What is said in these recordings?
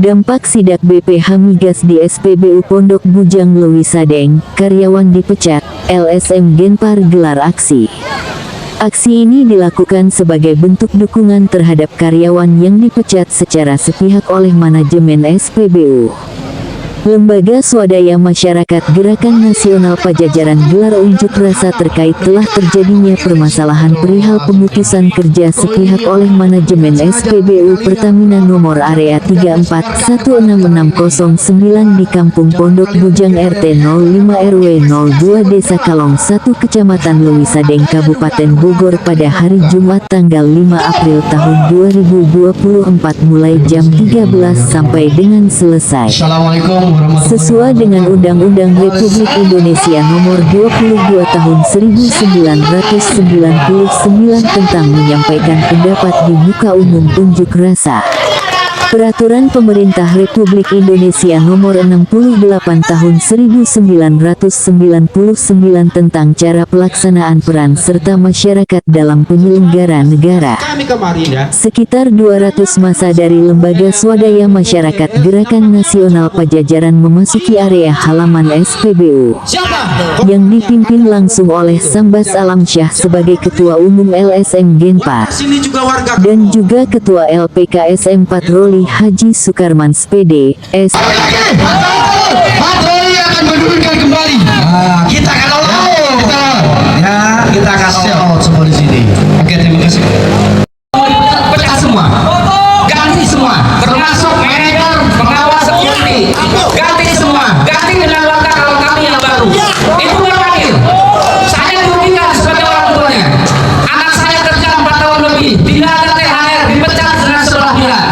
Dampak sidak BPH Migas di SPBU Pondok Bujang Lewisadeng, karyawan dipecat, LSM Genpar gelar aksi. Aksi ini dilakukan sebagai bentuk dukungan terhadap karyawan yang dipecat secara sepihak oleh manajemen SPBU. Lembaga Swadaya Masyarakat Gerakan Nasional Pajajaran gelar unjuk rasa terkait telah terjadinya permasalahan perihal pemutusan kerja sepihak oleh manajemen SPBU Pertamina nomor area 3416609 di Kampung Pondok Bujang RT 05 RW 02 Desa Kalong 1 Kecamatan Lewisadeng Kabupaten Bogor pada hari Jumat tanggal 5 April tahun 2024 mulai jam 13 sampai dengan selesai. Sesuai dengan Undang-Undang Republik Indonesia Nomor 22 Tahun 1999 tentang menyampaikan pendapat di muka umum unjuk rasa. Peraturan Pemerintah Republik Indonesia Nomor 68 Tahun 1999 tentang cara pelaksanaan peran serta masyarakat dalam penyelenggaraan negara. Sekitar 200 massa dari Lembaga Swadaya Masyarakat Gerakan Nasional Pajajaran memasuki area halaman SPBU yang dipimpin langsung oleh Sambas Alamsyah sebagai Ketua Umum LSM Genpar dan juga Ketua LPKSM Patroli Haji Sukarman SPD, S. Patroli akan berdirikan kembali. Kita akan kita kasih semua di sini. Oke, terima kasih. Pecah semua, ganti semua, termasuk manajer, pengawas security, ganti semua, ganti dengan langkah kalau kami yang baru. Itu berpikir, saya dirugikan sebagai orang tuanya. Anak saya kerja 4 tahun lebih, tidak ada THR, dipecat dengan sebelah pihak.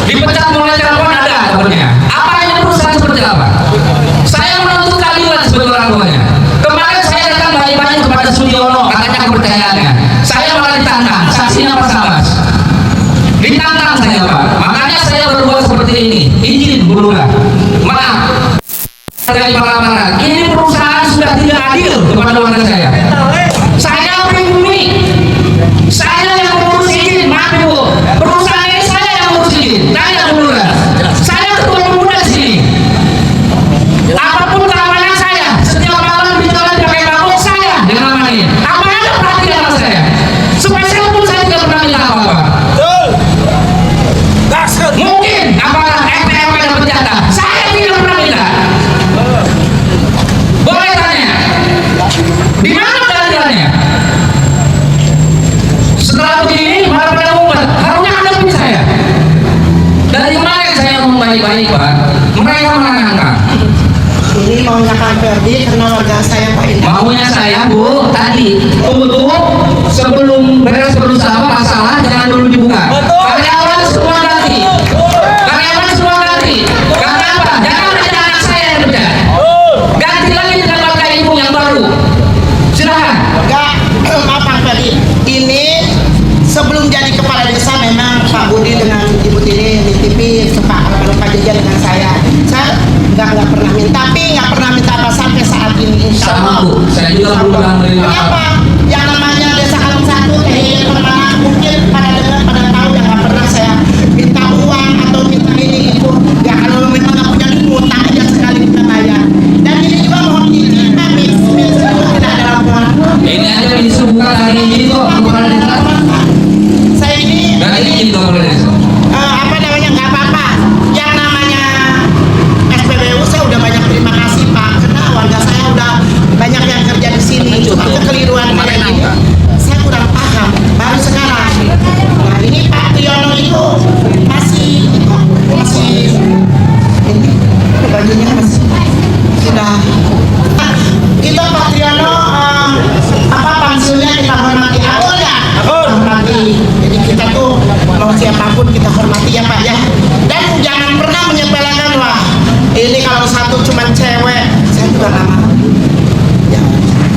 Dipecat mulai telepon ada kabarnya. Apa ini perusahaan seperti apa? Saya menuntut keadilan sebagai orang tuanya. Kemarin saya datang banyak-banyak kepada Sudiono, katanya kepercayaannya. Saya malah ditantang, saksinya Pak Sambas. Ditantang saya Pak, makanya saya berbuat seperti ini. Izin berubah. Maaf. Dari para ini perusahaan sudah tidak adil kepada warga saya. Saya pribumi, saya yang mengurus izin, maaf Ibu. Perusahaan ini saya yang mengurus izin. Tanya dulu lah. Saya ketua pemuda di sini. Apapun keamanan saya, setiap malam di jalan pakai mabuk saya dengan amanin. Apa ada perhatian sama saya? Spesial pun saya tidak pernah minta apa-apa. Mungkin apakah FPM ada jatah? Saya tidak pernah minta. Boleh tanya, di mana keadilannya? Setelah begini, malah pada umat, harusnya hadapin saya. Dari mana saya ngomong baik-baik Pak? Mereka menangkan. Ini maunya Kang Ferdi karena warga saya Pak Indah. Maunya saya Bu, tadi untuk sebelum beres berusaha masalah jangan dulu dibuka. Karyawan semua ganti. Karyawan semua ganti. Karena apa? Jangan ada anak saya yang kerja. Ganti lagi dengan pakai ibu yang baru. Silahkan. Enggak, maaf Kang Ferdi. Ini sebelum jadi kepala desa memang Pak Budi dengan Ibu Tini nitipin Pak Jajan dengan saya. Saya nggak pernah minta, tapi nggak pernah minta apa sampai saat ini. Insya Sama Allah. Bu, saya juga belum pernah menerima Kenapa? apa. Yang namanya Desa Kalong 1 pernah mungkin pada dengar pada tahu yang nggak pernah saya minta uang atau minta ini itu. Ya kalau memang nggak punya duit utang aja sekali kita bayar. Dan ini juga mohon izin kami itu tidak ada laporan. Ini aja disubuhkan hari ini kok bukan di sana. Saya ini Dari ini kok boleh. apa namanya nggak apa-apa. Yang namanya SPBU saya udah banyak terima kasih Pak karena warga saya udah banyak yang kerja di sini. Cuma kekeliruan kayak gini saya kurang paham baru sekarang. Nah ini Pak Triono itu masih ini bajunya masih sudah. Kita Pak Triono pensiunnya kita hormati awal ya. Hormati. Jadi kita tuh mau siapapun kita hormati ya Pak ya. Dan jangan pernah menyepelekan wah ini kalau satu cuma cewek saya juga nggak mau. Ya.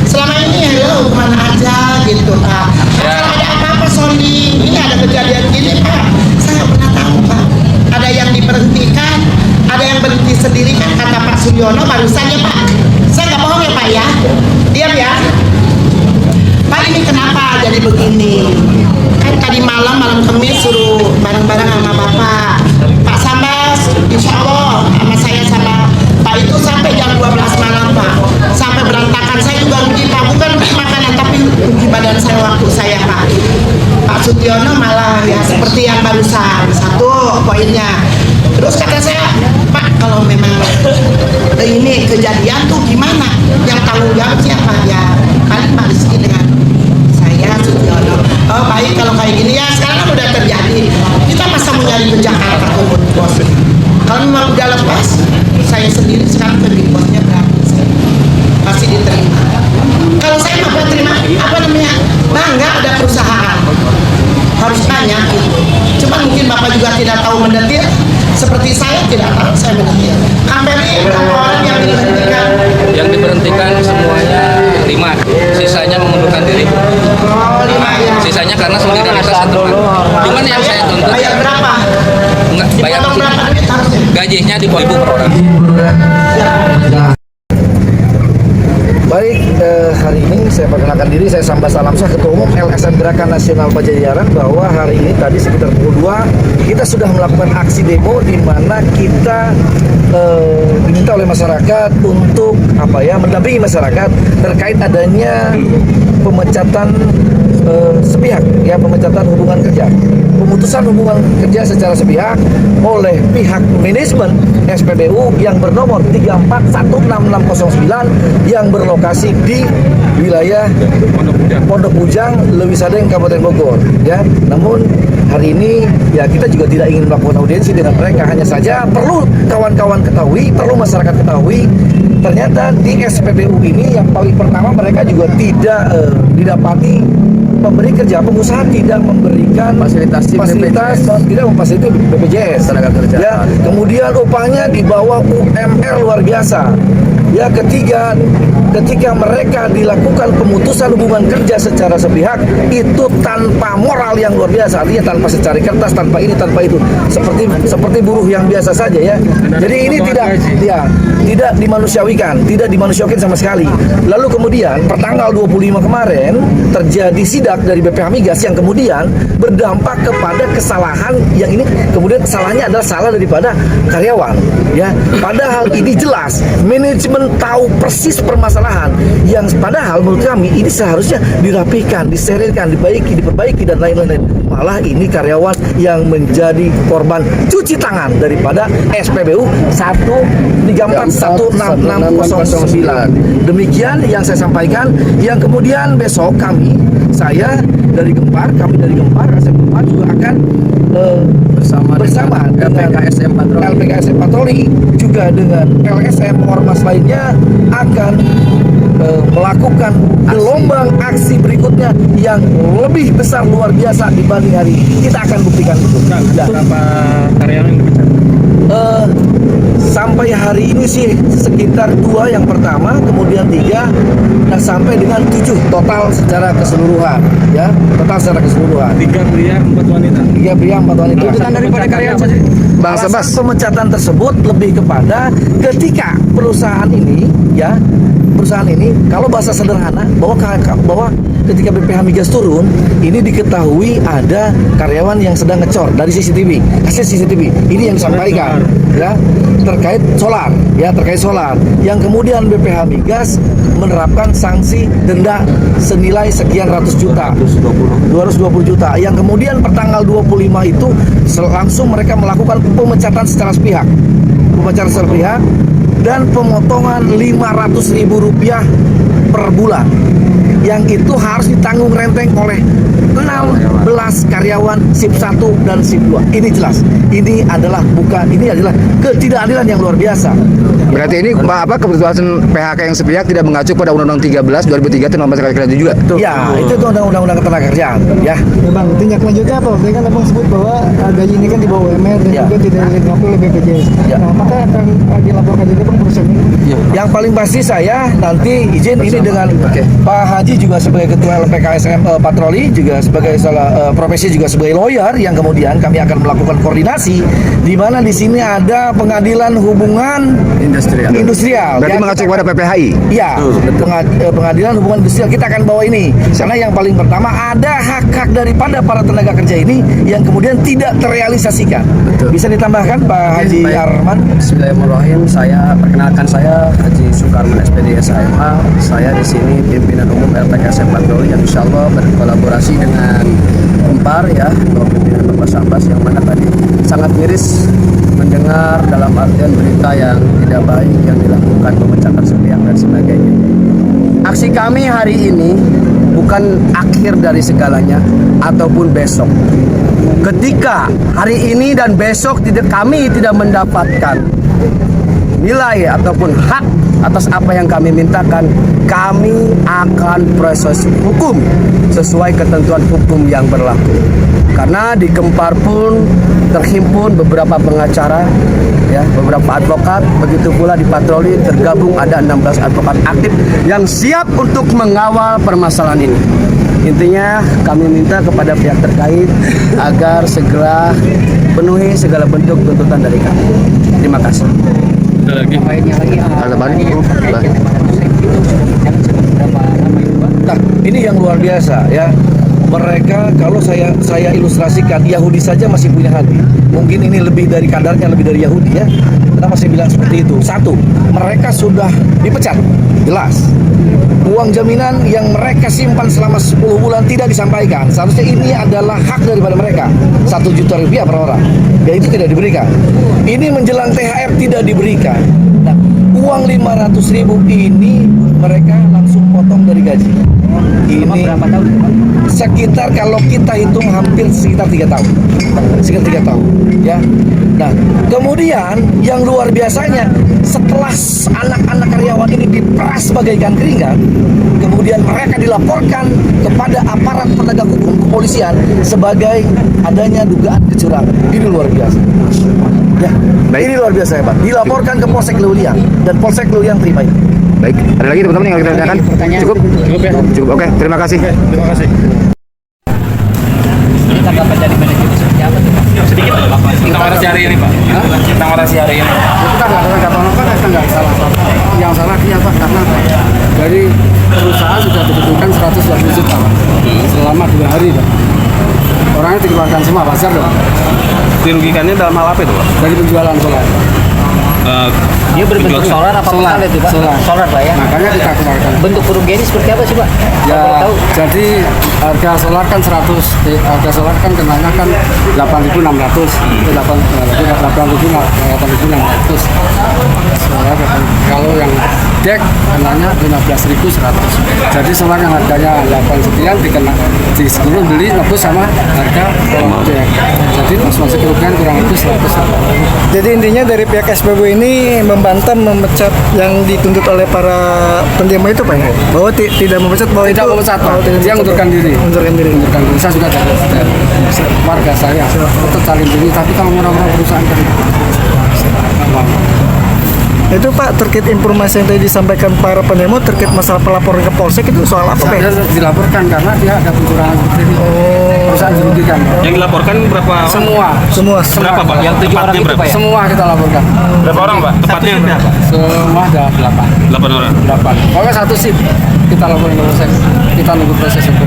Selama ini hello kemana aja gitu Pak. Kalau ada apa-apa sounding ini ada kejadian gini Pak. Saya nggak pernah tahu Pak. Ada yang diberhentikan, ada yang berhenti sendiri kan kata Pak Sudiono barusan ya Pak. Saya nggak bohong ya Pak ya. Diam ya. Pak ini kenapa jadi begini? Kan tadi malam Kamis suruh bareng-bareng sama Bapak Pak Sambas insya Allah sama saya sama Pak itu sampai jam 12 malam Pak, sampai berantakan. Saya juga rugi Pak, bukan makanan tapi rugi badan saya waktu saya Pak Sutyono malah ya seperti yang barusan satu poinnya. Terus kata saya, Pak kalau memang ini kejadian tuh gimana? Yang tanggung jawab siapa? Ya paling Pak Rizky dengan saya Sutyono. Oh baik kalau kayak gini ya, sekarang kan udah terjadi. Kita masa mau nyari ke Jakarta ke bos. Kalau memang udah lepas, saya sendiri sekarang ke big bossnya berarti saya pasti diterima. Kalau saya mau terima, apa namanya? Bangga ada perusahaan. Harus banyak gitu. Cuma mungkin Bapak juga tidak tahu mendetil. Seperti saya tidak tahu saya mendetil. Company berapa orang yang diberhentikan? Yang diberhentikan semuanya 5, sisanya mengundurkan diri. Oh 5 ya. Sisanya karena solidaritas teman. Cuman yang saya tuntut Bayar berapa? enggak bayar Dipotong berapa duit harusnya? gajinya di bawah 1.000 per orang. Baik, hari ini saya perkenalkan diri, saya Sambas Alamsyah, Ketua Umum LSM Gerakan Nasional Pajajaran, bahwa hari ini tadi sekitar pukul 2 kita sudah melakukan aksi demo di mana kita diminta oleh masyarakat untuk mendampingi masyarakat terkait adanya pemecatan sepihak, pemecatan hubungan kerja, pemutusan hubungan kerja secara sepihak oleh pihak manajemen SPBU yang bernomor 341669 yang berlokasi di wilayah Pondok Bujang, Lewisadeng, Kabupaten Bogor. Ya, namun hari ini ya kita juga tidak ingin melakukan audiensi dengan mereka, hanya saja perlu kawan-kawan ketahui, perlu masyarakat ketahui, ternyata di SPBU ini yang paling pertama mereka juga tidak didapati pemberi kerja, pengusaha tidak memberikan fasilitas tidak memfasilitasi BPJS tenaga kerja. Ya, kemudian upahnya di bawah UMR luar biasa. Ya, ketika mereka dilakukan pemutusan hubungan kerja secara sepihak itu tanpa moral yang luar biasa, artinya tanpa secari kertas, tanpa ini, tanpa itu, seperti buruh yang biasa saja ya. Jadi ini tidak dimanusiawikan, tidak dimanusiawikan sama sekali. Lalu kemudian pertanggal 25 kemarin terjadi sidak dari BPH Migas yang kemudian berdampak kepada kesalahan yang ini kemudian kesalahannya adalah salah daripada karyawan ya. Padahal ini jelas manajemen tahu persis permasalahan yang padahal menurut kami ini seharusnya dirapikan, disterilkan, diperbaiki dan lain-lain. Malah ini karyawan yang menjadi korban cuci tangan daripada SPBU 1341669. Demikian yang saya sampaikan. Yang kemudian besok kami dari Gempar ASM Gempar juga akan bersama dengan LPKSM Patroli juga dengan LSM Ormas lainnya akan melakukan gelombang aksi berikutnya yang lebih besar luar biasa dibanding hari ini. Kita akan buktikan itu. Berapa karyawan yang dipecat? Sampai hari ini sih sekitar 2 yang pertama, kemudian 3, dan sampai dengan 7 total secara keseluruhan, ya, total secara keseluruhan. 3 pria, 4 wanita. 3 pria, 4 wanita. Tuntutan daripada karyawan saja. Alasan pemecatan tersebut lebih kepada ketika perusahaan ini kalau bahasa sederhana bahwa ketika BPH Migas turun ini diketahui ada karyawan yang sedang ngecor dari CCTV, hasil CCTV ini yang disampaikan ya terkait solar yang kemudian BPH Migas menerapkan sanksi denda senilai sekian ratus juta 220 juta yang kemudian pertanggal 25 itu langsung mereka melakukan pemecatan secara sepihak dan pemotongan Rp500.000 per bulan yang itu harus ditanggung renteng oleh 16 karyawan SIP 1 dan SIP 2. Ini jelas, ini adalah ketidakadilan yang luar biasa. Berarti ini keputusan PHK yang sepihak tidak mengacu pada Undang-Undang 13 2003 tentang Tenaga Kerja juga? Ya, itu Undang-Undang Ketenaga Kerjaan ya. Bang, tindak lanjutnya apa? Tadi kan Abang sebut bahwa gaji ini kan di bawah UMR dan juga tidak dilengkapi oleh BPJS. Nah, apakah akan dilaporkan juga Bang perusahaan ini? Yang paling pasti saya nanti izin ini dengan Pak Haji juga sebagai Ketua LPKSM Patroli, juga sebagai profesi juga sebagai lawyer, yang kemudian kami akan melakukan koordinasi di mana di sini ada pengadilan hubungan industrial. Berarti Ya, mengacu kita kepada akan- PPHI. Iya, pengadilan hubungan industrial kita akan bawa ini. Karena yang paling pertama ada hak-hak daripada para tenaga kerja ini yang kemudian tidak terrealisasikan. Bisa ditambahkan Pak Haji Arman? Bismillahirrahmanirrahim. Saya perkenalkan, saya Haji Sukarman SPD SHMA. Saya di sini pimpinan umum LPKSM Patroli yang insya Allah berkolaborasi dengan Kempar ya, pimpinan Bapak Sambas, yang mana tadi sangat miris mendengar dalam artian berita yang tidak baik yang dilakukan pemecatan sepihak dan sebagainya. Aksi kami hari ini bukan akhir dari segalanya ataupun besok. Ketika hari ini dan besok kami tidak mendapatkan nilai ataupun hak atas apa yang kami mintakan, kami akan proses hukum sesuai ketentuan hukum yang berlaku. Karena di Kempar pun terhimpun beberapa pengacara, ya, beberapa advokat, begitu pula di Patroli tergabung ada 16 advokat aktif yang siap untuk mengawal permasalahan ini. Intinya kami minta kepada pihak terkait agar segera penuhi segala bentuk tuntutan dari kami. Terima kasih. Nah, ini yang luar biasa ya. Mereka kalau saya ilustrasikan, Yahudi saja masih punya hati. Mungkin ini lebih dari kadarnya, lebih dari Yahudi ya. Kenapa saya bilang seperti itu? Satu, mereka sudah dipecat, jelas. Uang jaminan yang mereka simpan selama 10 bulan tidak disampaikan. Seharusnya ini adalah hak daripada mereka. 1 juta rupiah per orang. Ya itu tidak diberikan. Ini menjelang THR tidak diberikan. Nah, uang 500.000 ini mereka langsung potong dari gaji. Ini berapa tahun? Sekitar kalau kita hitung hampir sekitar 3 tahun. Sekitar 3 tahun, ya. Nah, kemudian yang luar biasanya setelah anak-anak karyawan ini diperas bagaikan keringat, kemudian mereka dilaporkan kepada aparat penegak hukum kepolisian sebagai adanya dugaan kecurangan. Ini luar biasa. Ya, ini luar biasa ya Pak. Dilaporkan ke Polsek Leuliang dan Polsek Leuliang terima itu. Baik, ada lagi teman-teman yang kita tanyakan? Cukup? Cukup ya? Cukup, oke. Terima kasih. Terima kasih. Ini tanggapan dari manajemen seperti apa tuh Pak? Sedikit aja Pak. Tentang orasi hari ini Pak. Tentang orasi hari ini. Kita nggak salah. Yang salah dia Pak, karena dari perusahaan sudah dibutuhkan 120 juta Pak, selama 2 hari Pak. Orangnya dikeluarkan semua, wajar dong. Dirugikannya dalam hal apa itu Pak? Dari penjualan solar. Dia berbentuk solar apa Solar. panel itu Pak? Solar. Pak ya. Makanya kita keluarkan. Bentuk kerugiannya seperti apa sih Pak? Ya, Kalau tahu. jadi harga solar kan 100, harga solar kan kenanya kan 8.600, 8.600. Kalau yang deck kenanya 15.100. Jadi solar yang harganya 8 sekian di sebelum beli nebus sama harga deck. Jadi masuk kerugian kurang lebih 100. Jadi intinya dari pihak SPBU ini membantah memecat yang dituntut oleh para pendemo itu Pak ya? Bahwa tidak memecat, bahwa Tidak itu memecat Pak, tidak dia memecat, mengundurkan Pak. diri. Mengundurkan diri. Saya juga dari warga saya tetap saling diri, tapi kalau orang-orang perusahaan kan Itu Pak terkait informasi yang tadi disampaikan para pendemo terkait masalah pelaporan ke Polsek itu soal apa Pak? saya dilaporkan karena dia ada pencurangan seperti ini. Perusahaan dirugikan. Yang dilaporkan berapa orang? Semua. Berapa Pak? Yang 7 orang Tepatnya itu berapa? Pak ya? Semua kita laporkan. Berapa orang Pak? Tepatnya berapa? Semua ada 8. 8 orang. Pokoknya satu sip kita laporin ke Polsek. Kita nunggu proses hukum.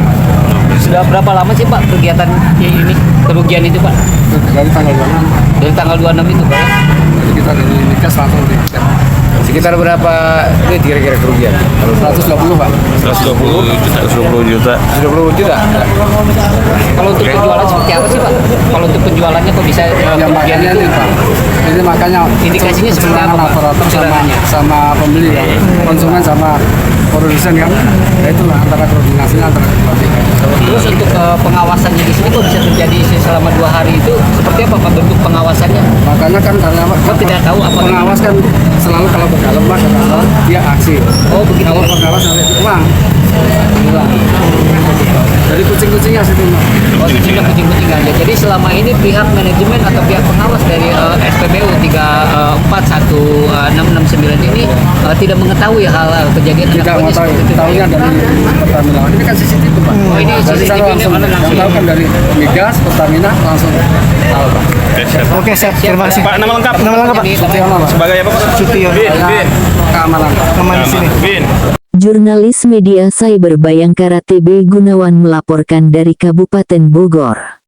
Sudah berapa lama sih Pak kegiatan ini kerugian itu Pak? Dari tanggal 26. Dari tanggal 26 itu Pak ya? Jadi kita dari Nikas langsung di Sekitar berapa ini kira-kira kerugian? 120 Pak. 120 juta. 20 juta? Kalau untuk penjualan seperti apa sih Pak? Kalau untuk penjualannya kok bisa Yang kerugian makanya itu? ini Pak. Ini makanya Indikasinya seperti apa, Pak? operator sama pembeli ya. Konsumen sama produsen kan. Ya itulah antara koordinasinya antara kedua pihak. Terus untuk pengawasannya di sini kok bisa terjadi selama 2 hari itu seperti apa Pak bentuk pengawasannya? Makanya kan karena Kok tidak tahu apa pengawas kan selalu kalau ke dalam Mas dia aksi. Oh begitu. Kalau pengawas nanti pulang. Hilang. Jadi kucing-kucingnya situ Mas. Oh sudah kucing-kucingan ya. Jadi selama ini pihak manajemen atau pihak pengawas dari SPBU 341669 ini tidak mengetahui hal kejadian Tidak mengetahui, tahunya dari Pertamina. Ini kan CCTV Pak. Oh, ini Jadi CCTV saya langsung, mana langsung? yang tahu kan dari Migas, Pertamina langsung tahu Pak. Oke, siap. Terima kasih. Pak, nama lengkap? Nama lengkap, Pak. Sutiono Pak. Sebagai apa, Pak? Sutiono. Saya keamanan Pak. Aman di sini. Bin. Jurnalis media Cyber Bayangkara TB Gunawan melaporkan dari Kabupaten Bogor.